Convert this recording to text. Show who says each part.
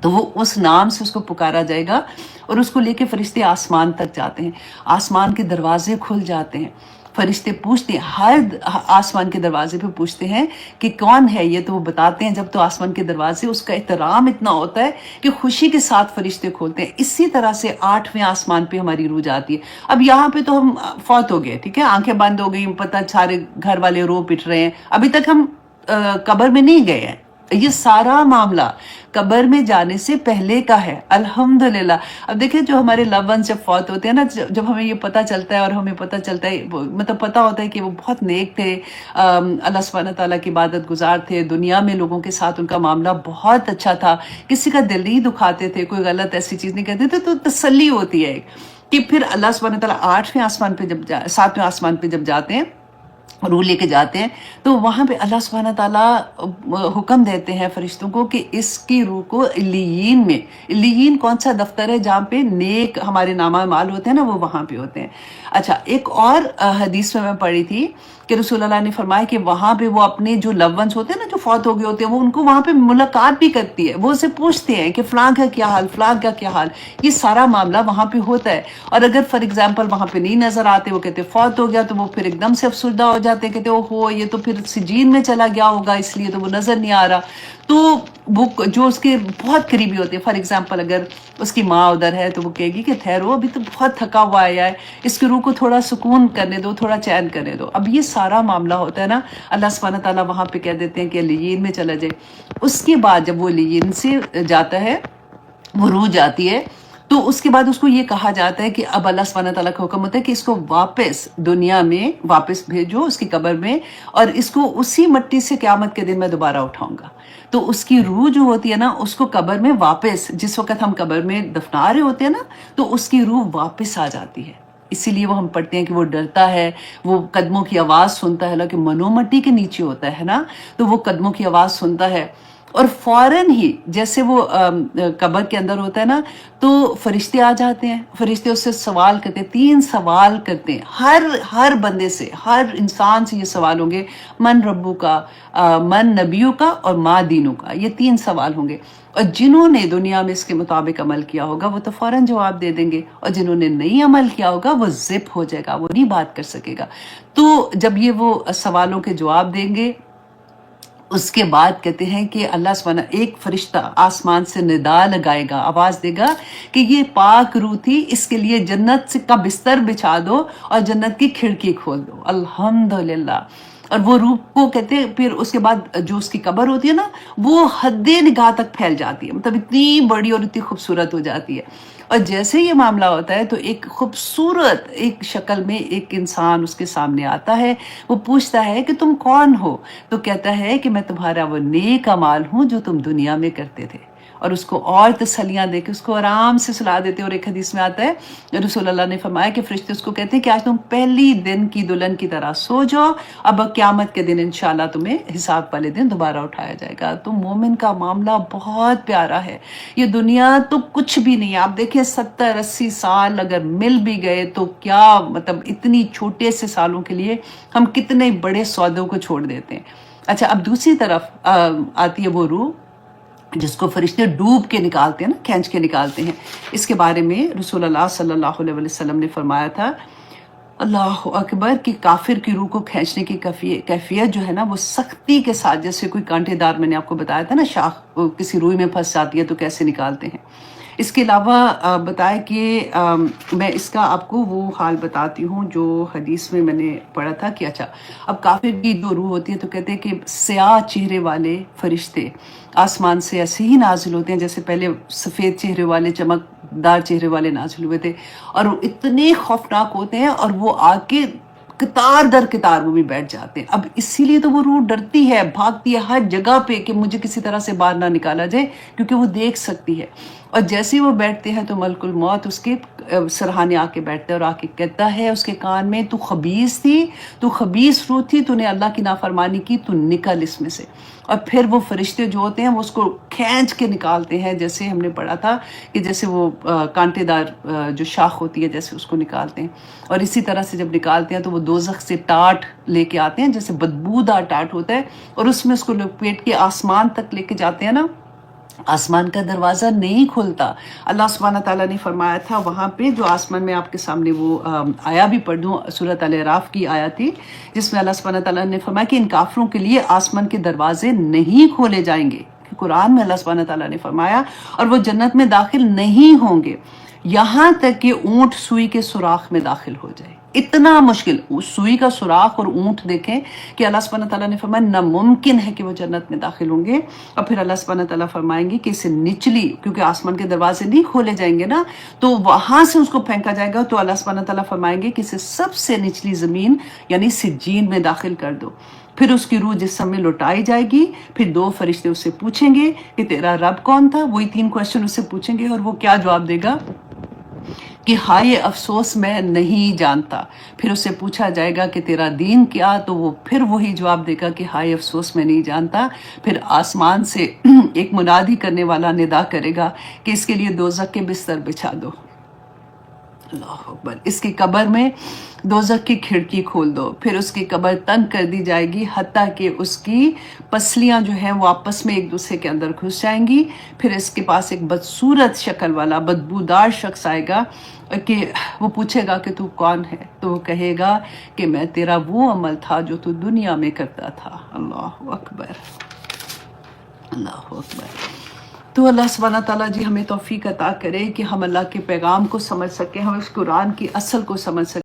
Speaker 1: تو وہ اس نام سے اس کو پکارا جائے گا اور اس کو لے کے فرشتے آسمان تک جاتے ہیں، آسمان کے دروازے کھل جاتے ہیں، فرشتے پوچھتے ہیں، ہر آسمان کے دروازے پہ پوچھتے ہیں کہ کون ہے یہ، تو وہ بتاتے ہیں جب تو آسمان کے دروازے، اس کا احترام اتنا ہوتا ہے کہ خوشی کے ساتھ فرشتے کھولتے ہیں۔ اسی طرح سے 8ویں آسمان پہ ہماری روح جاتی ہے۔ اب یہاں پہ تو ہم فوت ہو گئے، ٹھیک ہے، آنکھیں بند ہو گئی، پتہ سارے گھر والے رو پٹ رہے ہیں، ابھی تک ہم قبر میں نہیں گئے ہیں۔ یہ سارا معاملہ قبر میں جانے سے پہلے کا ہے، الحمدللہ۔ اب دیکھیں جو ہمارے لو ونس جب فوت ہوتے ہیں نا، جب ہمیں یہ پتہ چلتا ہے اور ہمیں پتہ چلتا ہے، مطلب پتہ ہوتا ہے کہ وہ بہت نیک تھے، اللہ سبحانہ تعالیٰ کی عبادت گزار تھے، دنیا میں لوگوں کے ساتھ ان کا معاملہ بہت اچھا تھا، کسی کا دل نہیں دکھاتے تھے، کوئی غلط ایسی چیز نہیں کرتے تھے، تو تسلی ہوتی ہے کہ پھر اللہ سبحانہ تعالیٰ 7ویں آسمان پہ جب جاتے ہیں، روح لے کے جاتے ہیں، تو وہاں پہ اللہ سبحانہ تعالیٰ حکم دیتے ہیں فرشتوں کو کہ اس کی روح کو علیین میں، علیین کون سا دفتر ہے جہاں پہ نیک ہمارے نامہ اعمال ہوتے ہیں نا، وہ وہاں پہ ہوتے ہیں۔ اچھا، ایک اور حدیث میں پڑھی تھی کہ رسول اللہ نے فرمایا کہ وہاں پہ وہ اپنے جو لو ونس ہوتے ہیں نا، جو فوت ہو گئے ہوتے ہیں، وہ ان کو وہاں پہ ملاقات بھی کرتی ہے، وہ اسے پوچھتے ہیں کہ فلاں کا کیا حال، فلاں کا کیا حال۔ یہ سارا معاملہ وہاں پہ ہوتا ہے، اور اگر فار ایگزامپل وہاں پہ نہیں نظر آتے، وہ کہتے فوت ہو گیا، تو وہ پھر ایک دم سے افسردہ ہو جاتے ہیں، کہتے ہو یہ تو پھر سجین میں چلا گیا ہوگا، اس لیے تو وہ نظر نہیں آ رہا۔ تو وہ جو اس کے بہت قریبی ہوتے ہیں، فار ایگزامپل اگر اس کی ماں ادھر ہے تو وہ کہے گی کہ ٹھہرو، ابھی تو بہت تھکا ہوا آیا ہے، اس کی روح کو تھوڑا سکون کرنے دو، تھوڑا چین کرنے دو۔ اب یہ سارا معاملہ ہوتا ہے نا، اللہ سبحانہ تعالیٰ وہاں پہ کہہ دیتے ہیں کہ علیین میں چلا جائے۔ اس کے بعد جب وہ علیین سے جاتا ہے، وہ روح جاتی ہے، تو اس کے بعد اس کو یہ کہا جاتا ہے کہ اب اللہ سبحانہ تعالیٰ کا حکم ہوتا ہے کہ اس کو واپس دنیا میں واپس بھیجو، اس کی قبر میں، اور اس کو اسی مٹی سے قیامت کے دن میں دوبارہ اٹھاؤں گا۔ تو اس کی روح جو ہوتی ہے نا، اس کو قبر میں واپس، جس وقت ہم قبر میں دفنا رہے ہوتے ہیں نا، تو اس کی روح واپس آ جاتی ہے۔ اسی لیے وہ ہم پڑھتے ہیں کہ وہ ڈرتا ہے، وہ قدموں کی آواز سنتا ہے، حالانکہ منو مٹی کے نیچے ہوتا ہے نا، تو وہ قدموں کی آواز سنتا ہے، اور فوراً ہی جیسے وہ قبر کے اندر ہوتا ہے نا، تو فرشتے آ جاتے ہیں، فرشتے اس سے سوال کرتے ہیں، 3 سوال کرتے ہیں، ہر بندے سے، ہر انسان سے یہ سوال ہوں گے، من ربو کا، من نبیوں کا، اور ما دینوں کا، یہ 3 سوال ہوں گے۔ اور جنہوں نے دنیا میں اس کے مطابق عمل کیا ہوگا وہ تو فوراً جواب دے دیں گے، اور جنہوں نے نہیں عمل کیا ہوگا وہ زپ ہو جائے گا، وہ نہیں بات کر سکے گا۔ تو جب یہ وہ سوالوں کے جواب دیں گے، اس کے بعد کہتے ہیں کہ اللہ سبحانہ ایک فرشتہ آسمان سے ندا لگائے گا، آواز دے گا کہ یہ پاک روح تھی، اس کے لیے جنت کا بستر بچھا دو اور جنت کی کھڑکی کھول دو۔ الحمدللہ۔ اور وہ روح کو کہتے ہیں، پھر اس کے بعد جو اس کی قبر ہوتی ہے نا، وہ حد نگاہ تک پھیل جاتی ہے، مطلب اتنی بڑی اور اتنی خوبصورت ہو جاتی ہے۔ اور جیسے یہ معاملہ ہوتا ہے تو ایک خوبصورت ایک شکل میں ایک انسان اس کے سامنے آتا ہے، وہ پوچھتا ہے کہ تم کون ہو؟ تو کہتا ہے کہ میں تمہارا وہ نیک اعمال ہوں جو تم دنیا میں کرتے تھے، اور اس کو اور تسلیاں دے کے اس کو آرام سے سلا دیتے۔ اور ایک حدیث میں آتا ہے، رسول اللہ نے فرمایا کہ فرشتے اس کو کہتے ہیں کہ آج تم پہلی دن کی دلہن کی طرح سو جاؤ، اب قیامت کے دن انشاءاللہ تمہیں حساب والے دن دوبارہ اٹھایا جائے گا۔ تو مومن کا معاملہ بہت پیارا ہے، یہ دنیا تو کچھ بھی نہیں ہے۔ آپ دیکھیں 70-80 سال اگر مل بھی گئے تو کیا، مطلب اتنی چھوٹے سے سالوں کے لیے ہم کتنے بڑے سودوں کو چھوڑ دیتے ہیں۔ اچھا، اب دوسری طرف آتی ہے وہ روح جس کو فرشتے ڈوب کے نکالتے ہیں نا، کھینچ کے نکالتے ہیں۔ اس کے بارے میں رسول اللہ صلی اللہ علیہ وسلم نے فرمایا تھا، اللہ اکبر، کہ کافر کی روح کو کھینچنے کی کیفیت جو ہے نا، وہ سختی کے ساتھ، جیسے کوئی کانٹے دار، میں نے آپ کو بتایا تھا نا، شاخ کسی روئی میں پھنس جاتی ہے تو کیسے نکالتے ہیں۔ اس کے علاوہ بتایا کہ میں اس کا آپ کو وہ حال بتاتی ہوں جو حدیث میں نے پڑھا تھا کہ اچھا، اب کافر کی جو روح ہوتی ہے تو کہتے ہیں کہ سیاہ چہرے والے فرشتے آسمان سے ایسے ہی نازل ہوتے ہیں جیسے پہلے سفید چہرے والے، چمکدار چہرے والے نازل ہوئے تھے، اور وہ اتنے خوفناک ہوتے ہیں، اور وہ آ کے قطار در قطار وہ بھی بیٹھ جاتے ہیں۔ اب اسی لیے تو وہ روح ڈرتی ہے، بھاگتی ہے ہر جگہ پہ کہ مجھے کسی طرح سے باہر نہ نکالا جائے، کیونکہ وہ دیکھ سکتی ہے۔ اور جیسے ہی وہ بیٹھتے ہیں تو ملک الموت اس کے سرہانے آ کے بیٹھتا ہے اور آ کے کہتا ہے اس کے کان میں، تو خبیث تھی، تو خبیث روح تھی، تو نے اللہ کی نافرمانی کی، تو نکل اس میں سے۔ اور پھر وہ فرشتے جو ہوتے ہیں وہ اس کو کھینچ کے نکالتے ہیں، جیسے ہم نے پڑھا تھا کہ جیسے وہ کانٹے دار جو شاخ ہوتی ہے جیسے اس کو نکالتے ہیں۔ اور اسی طرح سے جب نکالتے ہیں تو وہ دوزخ سے ٹاٹ لے کے آتے ہیں، جیسے بدبودار ٹاٹ ہوتا ہے، اور اس میں اس کو لپیٹ کے آسمان تک لے کے جاتے ہیں نا، آسمان کا دروازہ نہیں کھلتا. اللہ سبحانہ تعالیٰ نے فرمایا تھا وہاں پہ جو آسمان میں آپ کے سامنے وہ آیا بھی پڑھ دوں, سورۃ الاعراف کی آیت تھی جس میں اللہ سبحانہ تعالیٰ نے فرمایا کہ ان کافروں کے لیے آسمان کے دروازے نہیں کھولے جائیں گے. قرآن میں اللہ سبحانہ تعالیٰ نے فرمایا اور وہ جنت میں داخل نہیں ہوں گے یہاں تک کہ اونٹ سوئی کے سوراخ میں داخل ہو جائے. اتنا مشکل, سوئی کا سوراخ اور اونٹ دیکھیں کہ اللہ سبحانہ تعالیٰ نے فرمایا ناممکن ہے کہ وہ جنت میں داخل ہوں گے. اور پھر اللہ سبحانہ تعالیٰ فرمائیں گے کہ اسے نچلی, کیونکہ آسمان کے دروازے نہیں کھولے جائیں گے نا, تو وہاں سے اس کو پھینکا جائے گا, تو اللہ سبحانہ تعالیٰ فرمائیں گے کہ اسے سب سے نچلی زمین یعنی سجین میں داخل کر دو. پھر اس کی روح جسم میں لوٹائی جائے گی. پھر 2 فرشتے اس سے پوچھیں گے کہ تیرا رب کون تھا, وہی 3 کویشچن اس سے پوچھیں گے, اور وہ کیا جواب دے گا کہ ہائے افسوس میں نہیں جانتا. پھر اس سے پوچھا جائے گا کہ تیرا دین کیا, تو وہ پھر وہی جواب دے گا کہ ہائے افسوس میں نہیں جانتا. پھر آسمان سے ایک منادی کرنے والا ندا کرے گا کہ اس کے لیے دوزخ کے بستر بچھا دو. اللہ اکبر. اس کی قبر میں دوزخ کی کھڑکی کھول دو. پھر اس کی قبر تنگ کر دی جائے گی حتیٰ کہ اس کی پسلیاں جو ہیں وہ آپس میں ایک دوسرے کے اندر گھس جائیں گی. پھر اس کے پاس ایک بدصورت شکل والا بدبودار شخص آئے گا کہ وہ پوچھے گا کہ تو کون ہے, تو وہ کہے گا کہ میں تیرا وہ عمل تھا جو تو دنیا میں کرتا تھا. اللہ اکبر, اللہ اکبر. تو اللہ سبحانہ تعالیٰ جی ہمیں توفیق عطا کرے کہ ہم اللہ کے پیغام کو سمجھ سکیں, ہم اس قرآن کی اصل کو سمجھ سکیں.